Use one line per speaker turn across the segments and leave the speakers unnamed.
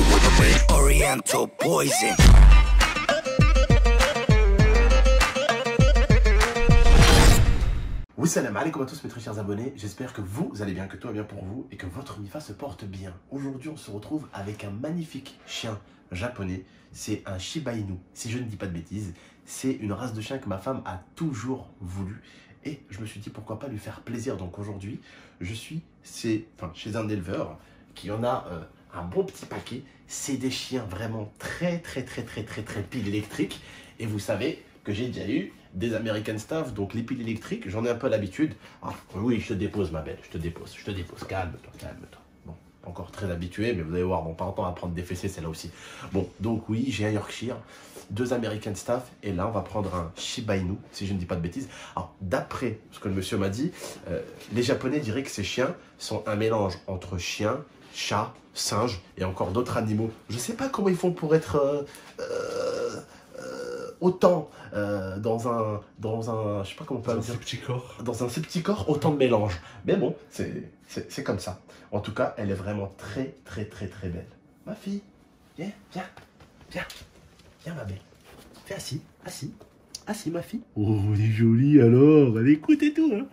with a red Oriental poison.
Oui, salam alaikum à tous mes très chers abonnés, j'espère que vous allez bien, que tout va bien pour vous et que votre Mifa se porte bien. Aujourd'hui on se retrouve avec un magnifique chien japonais, c'est un Shiba Inu, si je ne dis pas de bêtises. C'est une race de chien que ma femme a toujours voulu et je me suis dit pourquoi pas lui faire plaisir. Donc aujourd'hui je suis chez un éleveur qui en a un bon petit paquet. C'est des chiens vraiment très piles électriques et vous savez que j'ai déjà eu des American Staff, donc les piles électriques, j'en ai un peu l'habitude. Ah, oui, je te dépose ma belle, je te dépose, calme-toi. Bon, pas encore très habitué, mais vous allez voir, bon, pas longtemps à prendre des fessées, c'est là aussi. Bon, donc oui, j'ai un Yorkshire, 2 American Staff, et là, on va prendre un Shiba Inu, si je ne dis pas de bêtises. Alors, d'après ce que le monsieur m'a dit, les Japonais diraient que ces chiens sont un mélange entre chien, chat, singe, et encore d'autres animaux. Je sais pas comment ils font pour être... autant dans un je sais pas comment on peut dire,
petit corps.
dans un si petit corps, autant de mélange. Mais bon, c'est comme ça. En tout cas, elle est vraiment très belle. Ma fille, viens ma belle. Fais assis ma fille. Oh, elle est jolie alors, elle écoute et tout, hein.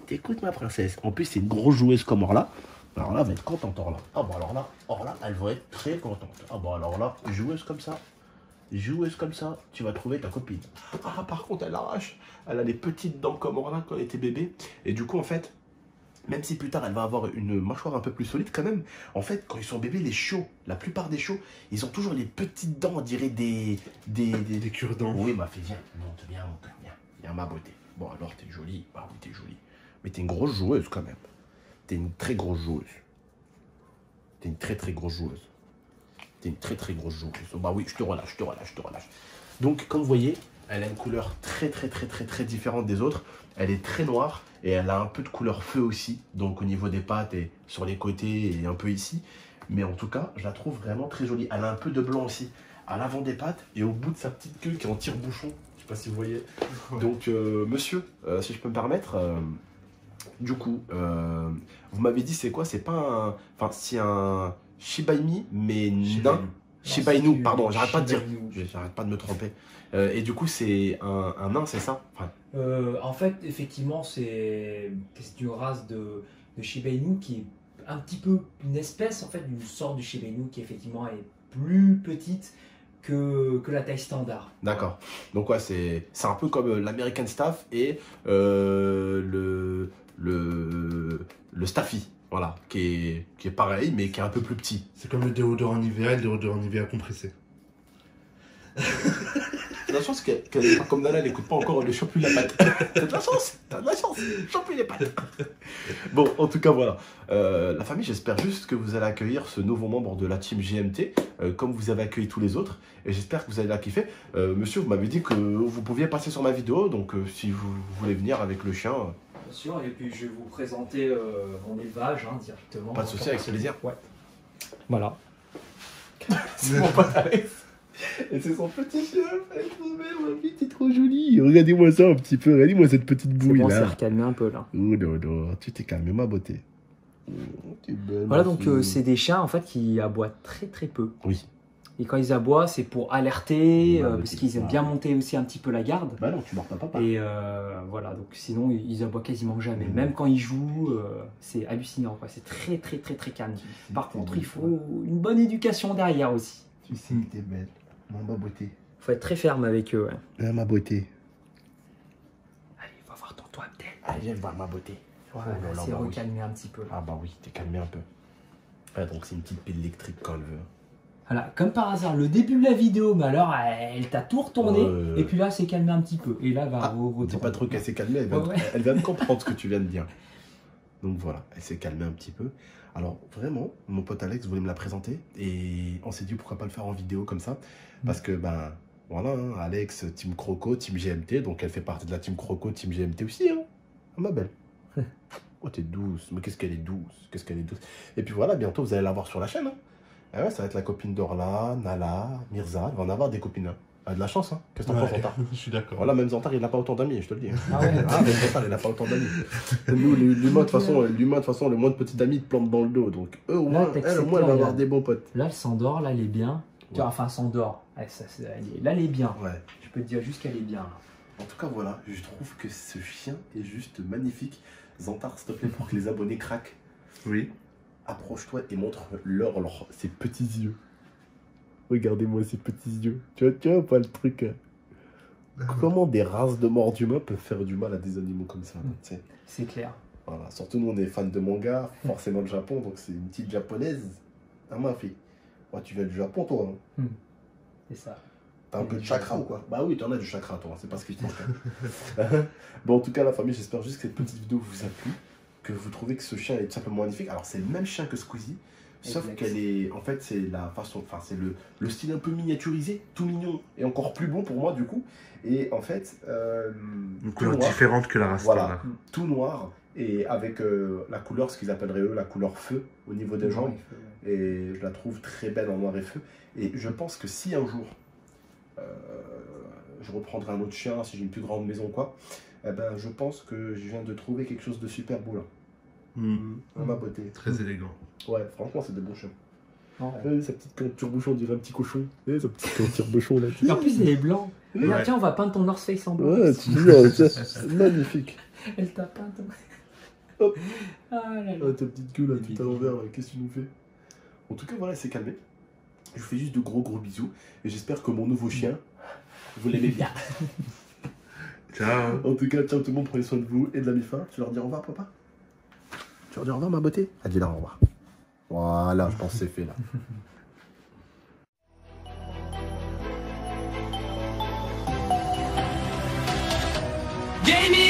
T'écoutes ma princesse. En plus, c'est une grosse joueuse comme Orla. Alors là, elle va être contente Orla. Ah bon alors là, Orla, elle va être très contente. Ah bon alors là, joueuse comme ça, tu vas trouver ta copine. Ah, par contre, elle arrache. Elle a les petites dents comme Orla quand elle était bébé. Et du coup, en fait, même si plus tard, elle va avoir une mâchoire un peu plus solide quand même, en fait, quand ils sont bébés, les chiots, la plupart des chiots, ils ont toujours les petites dents, on dirait des
cure-dents.
Oui, ma fille, viens, ma beauté. Bon, alors, t'es jolie. Bah oui, t'es jolie. Mais t'es une grosse joueuse quand même. T'es une très grosse joueuse. T'es une très grosse joueuse. T'es une très grosse joueuse. Oh, bah oui, je te relâche. Donc, comme vous voyez, elle a une couleur très différente des autres. Elle est très noire et elle a un peu de couleur feu aussi. Donc, au niveau des pattes et sur les côtés et un peu ici. Mais en tout cas, je la trouve vraiment très jolie. Elle a un peu de blanc aussi à l'avant des pattes et au bout de sa petite queue qui est en tire-bouchon. Je sais pas si vous voyez. Donc, monsieur, si je peux me permettre... du coup, vous m'avez dit c'est quoi? C'est pas un... Enfin, c'est un Shiba Inu, mais nain. Shiba Inu, pardon, j'arrête pas de dire. J'arrête pas de me tromper. Et du coup, c'est un nain, c'est ça? Enfin...
En fait, effectivement, c'est une race de Shiba Inu qui est un petit peu une espèce, en fait, d'une sorte de Shiba Inu qui, effectivement, est plus petite que la taille standard.
D'accord. Donc, ouais, c'est un peu comme l'American Staff et le Staffy, voilà, qui est pareil, mais qui est un peu plus petit.
C'est comme le déodorant Nivea, le déodorant Nivea compressé.
T'as la chance qu'elle n'est pas comme Nana, elle n'écoute pas encore le Champuis la patte. T'as de la chance, Champuis les pattes. Bon, en tout cas, voilà. La famille, j'espère juste que vous allez accueillir ce nouveau membre de la team GMT, comme vous avez accueilli tous les autres. Et j'espère que vous allez la kiffer. Monsieur, vous m'avez dit que vous pouviez passer sur ma vidéo, donc si vous voulez venir avec le chien...
Bien sûr, et puis je vais vous présenter mon élevage directement.
Pas de souci, avec plaisir.
Ouais. Voilà.
C'est mon pote Alex. Et c'est son petit chien. Elle est trop belle, ma fille, t'es trop jolie. Regardez-moi ça un petit peu. Regardez-moi cette petite bouille là.
C'est bon, c'est recalmé un peu là.
Oh non, tu t'es calmé, ma beauté. Oh, t'es belle.
Voilà, donc c'est des chiens en fait qui aboient très peu.
Oui.
Et quand ils aboient, c'est pour alerter,
Ouais,
parce qu'ils aiment bien monter aussi un petit peu la garde.
Bah non, tu mords ta papa.
Et voilà, donc sinon ils aboient quasiment jamais. Même quand ils jouent, c'est hallucinant, quoi. C'est très calme. Par contre, il faut une bonne éducation derrière aussi.
Tu sais que t'es belle. Ma beauté.
Il faut être très ferme avec eux. Ouais.
Ma beauté.
Allez, va voir tonton Abdel.
Allez, viens voir ma beauté.
Voilà,
Oh là là,
c'est
bah oui.
recalmé un petit peu.
Ah bah oui, t'es calmé un peu. Ouais, donc c'est une petite pile électrique quand elle veut.
Voilà, comme par hasard, le début de la vidéo, mais alors elle t'a tout retourné, et puis là c'est calmé un petit peu. Et là, va
c'est pas trop qu'elle s'est calmée, elle vient de comprendre ce que tu viens de dire. Donc voilà, elle s'est calmée un petit peu. Alors vraiment, mon pote Alex voulait me la présenter et on s'est dit pourquoi pas le faire en vidéo comme ça. Parce que ben voilà, hein, Alex, Team Croco, Team GMT, donc elle fait partie de la Team Croco, Team GMT aussi, hein. Ah, ma belle. Oh t'es douce, mais qu'est-ce qu'elle est douce, Et puis voilà, bientôt vous allez la voir sur la chaîne. Hein. Ah ouais, ça va être la copine d'Orla, Nala, Mirza, elle va en avoir des copines. Hein. a de la chance, hein. Qu'est-ce que t'en penses, Zantar?
Je suis d'accord.
Voilà, même Zantar, il n'a pas autant d'amis, je te le dis.
Ah ouais.
Ah, même Zantar, il n'a pas autant d'amis. Nous, l'humain, de toute façon, le moins de petits amis, il te plante dans le dos. Donc, eux, au moins, elle, elle va avoir des bons potes.
Là, elle s'endort, là, elle est bien.
Ouais.
Enfin, elle s'endort. Là, elle est bien.
Ouais.
Je peux te dire juste qu'elle est bien. Là.
En tout cas, voilà, je trouve que ce chien est juste magnifique. Zantar, s'il te plaît, pour que les abonnés craquent,
Oui.
approche-toi et montre-leur ses petits yeux. Regardez-moi ces petits yeux. Tu vois pas le truc. Comment des races de morts d'humains peuvent faire du mal à des animaux comme ça, tu sais.
C'est clair.
Voilà. Surtout nous, on est fans de manga, forcément le Japon, donc c'est une petite japonaise. Ah, ma fille. Ouais, tu viens du Japon, toi. Hein.
C'est ça.
T'as un peu de chakra ou quoi? Bah oui, t'en as du chakra, toi. C'est pas ce qui te manque. Hein. Bon, en tout cas, la famille, j'espère juste que cette petite vidéo vous a plu, que vous trouvez que ce chien est tout simplement magnifique. Alors, c'est le même chien que Squeezie, sauf
Exact.
qu'elle est. En fait, c'est la façon. Enfin, c'est le style un peu miniaturisé, tout mignon et encore plus beau pour moi, du coup. Et en fait.
Une
tout
couleur
noir.
différente que la race
Voilà,
standard.
tout noir et avec la couleur, ce qu'ils appelleraient eux la couleur feu au niveau des jambes. Et je la trouve très belle en noir et feu. Et je pense que si un jour je reprendrai un autre chien, si j'ai une plus grande maison ou quoi, eh ben, je pense que je viens de trouver quelque chose de super beau là. À ma beauté.
Très élégant.
Ouais, franchement, c'est des bons chiens.
Ouais.
Sa petite canne tire-bouchon, on dirait un petit cochon. Sa petite canne tire-bouchon là.
Et en plus, elle est blanc.
Ouais.
Regarde, tiens, on va peindre ton North Face en blanc.
Ouais, tu dis, c'est magnifique.
Elle t'a peint ton.
Hop.
Ah là là.
Ah, ta petite queue là, tout à l'envers, qu'est-ce que tu nous fais? En tout cas, voilà, c'est calmé. Je vous fais juste de gros bisous. Et j'espère que mon nouveau chien, vous l'aimez bien.
Ciao.
En tout cas, ciao tout le monde, prenez soin de vous et de la mi-fin. Tu leur dis au revoir, papa? Tu leur dis au revoir, ma beauté? Ah, dis-leur au revoir. Voilà, je pense que c'est fait là.
Gaming